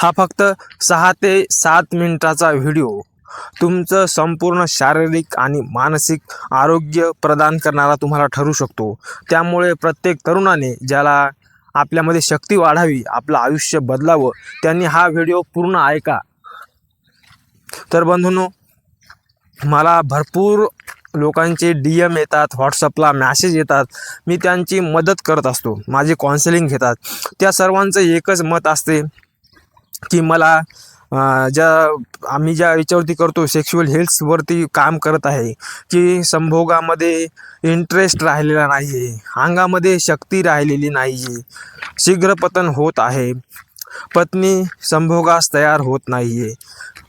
हा फक्त 6 ते 7 मिनिटाचा व्हिडिओ तुमचं संपूर्ण शारीरिक आणि मानसिक आरोग्य प्रदान करणारा तुम्हाला ठरू शकतो. त्यामुळे प्रत्येक तरुणाने ज्याला आपल्यामध्ये शक्ती वाढावी, आपलं आयुष्य बदलावं, त्यांनी हा व्हिडिओ पूर्ण ऐका. तर बंधूंनो, मला भरपूर लोकांचे DM येतात, व्हॉट्सअपला मॅसेज येतात. मी त्यांची मदत करत असतो, माझी काउन्सिलिंग घेतात. त्या सर्वांचं एकच मत असते की मला आम्ही ज्या याच्यावरती करतो, सेक्शुअल हेल्थवरती काम करत आहे, की संभोगामध्ये इंटरेस्ट राहिलेला नाही आहे, अंगामध्ये शक्ती राहिलेली नाही आहे, शीघ्रपतन होत आहे, पत्नी संभोगास तयार होत नाही आहे,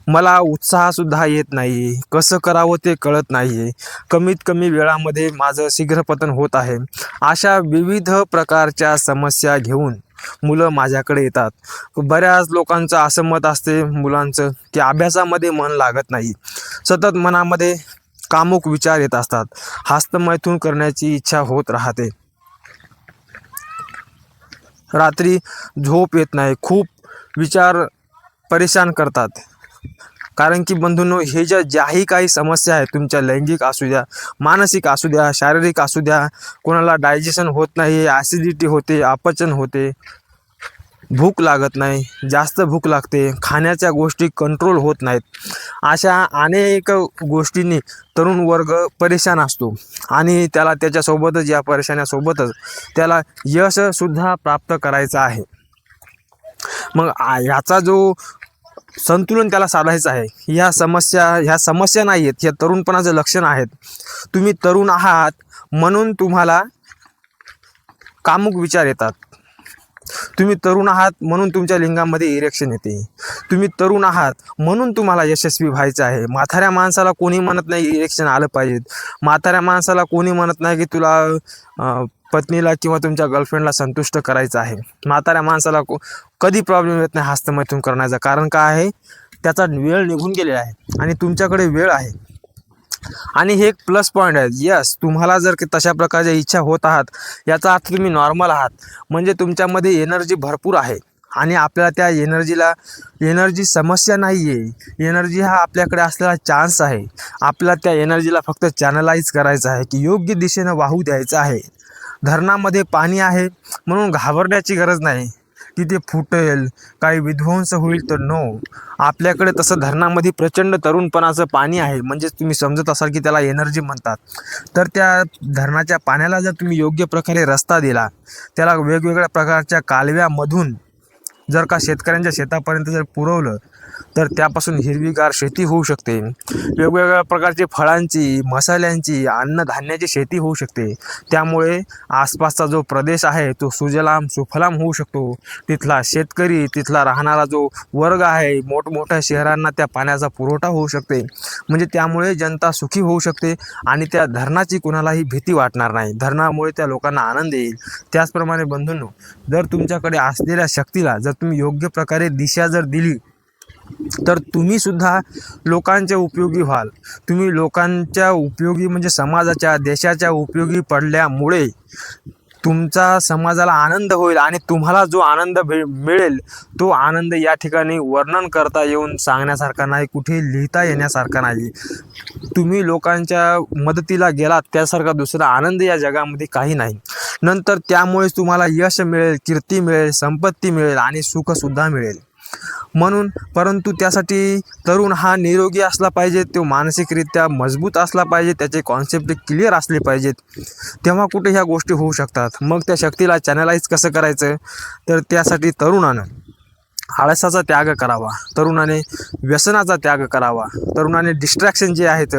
मला उत्साहसुद्धा येत नाही, कसं करावं ते कळत नाही आहे, कमीत कमी वेळामध्ये माझं शीघ्रपतन होत आहे. अशा विविध प्रकारच्या समस्या घेऊन मुलं माझ्याकडे येतात. बऱ्याच लोकांचं असं मत असते मुलांचं की अभ्यासामध्ये मन लागत नाही, सतत मनामध्ये कामुक विचार येत असतात, हस्तमैथून करण्याची इच्छा होत राहते, रात्री झोप येत नाही, खूप विचार परेशान करतात. कारण की बंधूंनो, हे ज्याही काही समस्या आहेत, तुमच्या लैंगिक असू द्या, मानसिक असू द्या, शारीरिक असू द्या, कोणाला डायजेशन होत नाही, ॲसिडिटी होते, अपचन होते, भूक लागत नाही, जास्त भूक लागते, खाण्याच्या गोष्टी कंट्रोल होत नाहीत, अशा अनेक गोष्टींनी तरुण वर्ग परेशान असतो. आणि त्याला त्याच्यासोबतच, या परेशान्यासोबतच त्याला यशसुद्धा प्राप्त करायचं आहे. मग ह्याचा जो संतुलन त्याला साधायचं आहे. ह्या समस्या नाही आहेत, ह्या तरुणपणाचं लक्षण आहेत. तुम्ही तरुण आहात म्हणून तुम्हाला कामुक विचार येतात, तुम्ही तरुण आहात म्हणून तुमच्या लिंगामध्ये इरेक्शन येते, तुम्ही तरुण आहात म्हणून तुम्हाला यशस्वी व्हायचं आहे. म्हाताऱ्या माणसाला कोणी म्हणत नाही इरेक्शन आलं पाहिजे, म्हाताऱ्या माणसाला कोणी म्हणत नाही की तुला पत्नीला किंवा तुमच्या गर्लफ्रेंडला संतुष्ट करायचं आहे. म्हाताऱ्या माणसाला कधी प्रॉब्लेम येत नाही हस्तमैथून करण्याचा. कारण काय आहे, त्याचा वेळ निघून गेलेला आहे आणि तुमच्याकडे वेळ आहे. आणि हे एक प्लस पॉईंट आहे. यस, तुम्हाला जर तशा प्रकारच्या इच्छा होत आहात, याचा अर्थ तुम्ही नॉर्मल आहात, म्हणजे तुमच्यामध्ये एनर्जी भरपूर आहे. आणि आपल्याला त्या एनर्जी समस्या नाही आहे, एनर्जी हा आपल्याकडे असलेला चान्स आहे. आपल्याला त्या एनर्जीला फक्त चॅनलाइज करायचं आहे, की योग्य दिशेनं वाहू द्यायचं आहे. धरणामध्ये पाणी आहे म्हणून घाबरण्याची गरज नाही की ते फुटेल, काही विध्वंस होईल, तर नो. आपल्याकडे तसं धरणामध्ये प्रचंड तरुणपणाचं पाणी आहे, म्हणजेच तुम्ही समजत असाल की त्याला एनर्जी म्हणतात. तर त्या धरणाच्या पाण्याला जर तुम्ही योग्य प्रकारे रस्ता दिला, त्याला वेगवेगळ्या प्रकारच्या कालव्यामधून जर का शेतकऱ्यांच्या शेतापर्यंत जर पुरवलं, तर त्यापासून हिरवीगार शेती होऊ शकते. वेगवेगळ्या प्रकारचे फळांची, मसाल्यांची, अन्नधान्याची शेती होऊ शकते. त्यामुळे आसपासचा जो प्रदेश आहे तो सुजलाम सुफलाम होऊ शकतो. तिथला शेतकरी, तिथला राहणारा जो वर्ग आहे, मोठमोठ्या शहरांना त्या पाण्याचा पुरवठा होऊ शकते. म्हणजे त्यामुळे जनता सुखी होऊ शकते आणि त्या धरणाची कुणालाही भीती वाटणार नाही. धरणामुळे त्या लोकांना आनंद येईल. त्याचप्रमाणे बंधूंनो, जर तुमच्याकडे असलेल्या शक्तीला जर तुम्ही योग्य प्रकारे दिशा जर दिली, तर तुम्ही सुद्धा लोकांच्या उपयोगी व्हाल. तुम्ही लोकांच्या उपयोगी म्हणजे समाजाच्या, देशाच्या उपयोगी पडल्यामुळे तुमचा समाजाला आनंद होईल. आणि तुम्हाला जो आनंद मिळेल, तो आनंद या ठिकाणी वर्णन करता येऊन सांगण्यासारखा नाही, कुठे लिहिता येण्यासारखा नाही. तुम्ही लोकांच्या मदतीला गेलात त्यासारखा दुसरा आनंद या जगामध्ये काही नाही. नंतर त्यामुळेच तुम्हाला यश मिळेल, कीर्ती मिळेल, संपत्ती मिळेल आणि सुखसुद्धा मिळेल. म्हणून, परंतु त्यासाठी तरुण हा निरोगी असला पाहिजे, तो मानसिकरित्या मजबूत असला पाहिजे, त्याचे कॉन्सेप्ट क्लिअर असले पाहिजेत, तेव्हा कुठे ह्या गोष्टी होऊ शकतात. मग त्या शक्तीला चॅनलाइज कसं करायचं, तर त्यासाठी तरुणानं आळसाचा त्याग करावा, तरुणाने व्यसनाचा त्याग करावा, तरुणाने डिस्ट्रॅक्शन जे आहेत,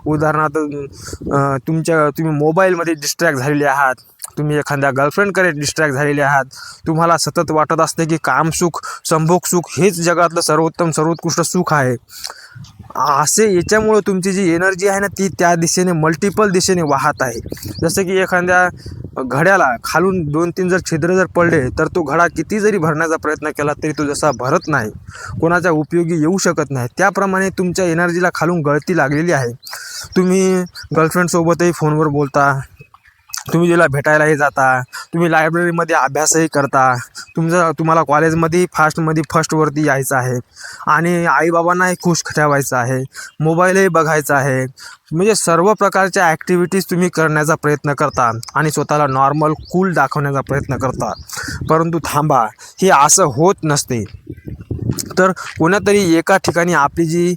उदाहरणार्थ तुम्ही मोबाईलमध्ये डिस्ट्रॅक्ट झालेले आहात, तुम्ही एखाद्या गर्लफ्रेंडकडे डिस्ट्रॅक्ट झालेले आहात, तुम्हाला सतत वाटत असते की कामसुख, संभोग सुख हेच जगातलं सर्वोत्तम सर्वोत्कृष्ट सुख आहे, असे याच्यामुळं तुमची जी एनर्जी आहे ना, ती त्या दिशेने मल्टिपल दिशेने वाहत आहे. जसं की एखाद्या घड्याला खालून 2-3 जर छिद्र जर पडले, तर तो घडा किती जरी भरण्याचा प्रयत्न केला तरी तो जसा भरत नाही, कोणाच्या उपयोगी येऊ शकत नाही, त्याप्रमाणे तुमच्या एनर्जीला खालून गळती लागलेली आहे. तुम्ही गर्लफ्रेंडसोबतही फोनवर बोलता, तुम्ही तिला भेटायलाही जाता, तुम्ही लायब्ररीमध्ये अभ्यासही करता, तुम्हाला कॉलेजमध्ये फर्स्टवरती यायचं आहे आणि आईबाबांनाही खुश ठेवायचं आहे, मोबाईलही बघायचा आहे. म्हणजे सर्व प्रकारच्या ॲक्टिव्हिटीज तुम्ही करण्याचा प्रयत्न करता आणि स्वतःला नॉर्मल कूल दाखवण्याचा प्रयत्न करता. परंतु थांबा, हे असं होत नसते. तर कोणातरी एका ठिकाणी आपली जी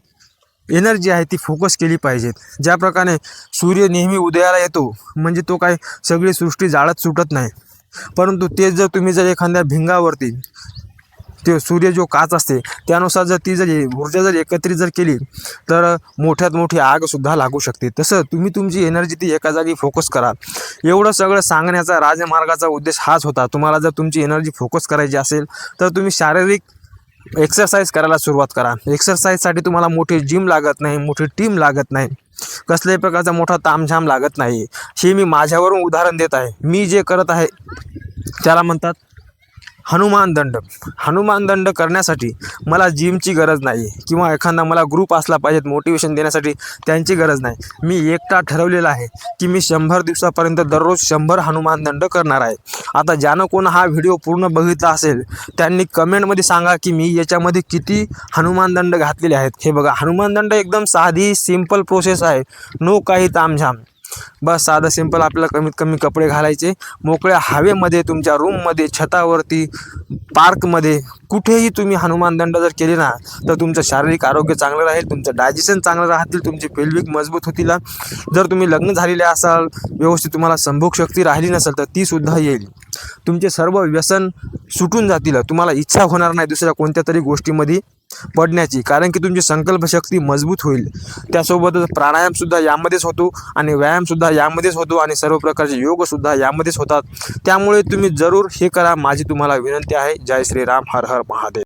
एनर्जी आहे ती फोकस केली पाहिजेत. ज्याप्रकारे सूर्य नेहमी उदयाला येतो म्हणजे तो काय सगळी सृष्टी जाळत सुटत नाही, परंतु तेच जर तुम्ही जर एखाद्या भिंगावरती ते सूर्य जो काच असते त्यानुसार जर ती ऊर्जा एकत्रित केली तर मोठ्यात मोठी आगसुद्धा लागू शकते. तसं तुम्ही तुमची एनर्जी ती एका जागी फोकस करा. एवढं सगळं सांगण्याचा राजमार्गाचा उद्देश हाच होता. तुम्हाला जर तुमची एनर्जी फोकस करायची असेल तर तुम्ही शारीरिक एक्सरसाइज करायला सुरुवात करा. एक्सरसाइजसाठी तुम्हाला मोठी जिम लागत नाही, मोठी टीम लागत नाही, कसल्याही प्रकारचा मोठा तामझाम लागत नाही. हे मी माझ्यावरून उदाहरण देत आहे. मी जे करत आहे त्याला म्हणतात हनुमान दंड. हनुमान दंड करण्यासाठी मला जिमची गरज नाही किंवा एखादा मला ग्रुप असला पाहिजेत मोटिवेशन देण्यासाठी, त्यांची गरज नाही. मी एकटा ठरवलेला आहे की मी 100 दिवसापर्यंत दररोज 100 हनुमान दंड करणार आहे. आता ज्यानं कोण हा व्हिडिओ पूर्ण बघितला असेल त्यांनी कमेंटमध्ये सांगा की मी याच्यामध्ये किती हनुमान दंड घातलेले आहेत. हे बघा, हनुमान दंड एकदम साधी सिंपल प्रोसेस आहे, नो काही तामझाम. बस साधं सिंपल आपल्याला कमीत कमी कपडे घालायचे, मोकळ्या हवेमध्ये तुमच्या रूममध्ये, छतावरती, पार्कमध्ये कुठेही तुम्ही हनुमान दंड जर केले ना तर तुमचं शारीरिक आरोग्य चांगलं राहील, तुमचं डायजेशन चांगलं राहतील, तुमची पेल्विक मजबूत होतील. जर तुम्ही लग्न झालेले असाल, व्यवस्थित तुम्हाला संभोग शक्ती राहिली नसेल तर ती सुद्धा येईल. तुमचे सर्व व्यसन सुटून जातील. तुम्हाला इच्छा होणार नाही दुसऱ्या कोणत्या तरी गोष्टीमध्ये पडण्याची, कारण की तुमची संकल्पशक्ती मजबूत होईल. त्यासोबतच प्राणायामसुद्धा यामध्येच होतो आणि व्यायामसुद्धा यामध्येच होतो आणि सर्व प्रकारचे योगसुद्धा यामध्येच होतात. त्यामुळे तुम्ही जरूर हे करा, माझी तुम्हाला विनंती आहे. जय श्रीराम, हर हर महादेव.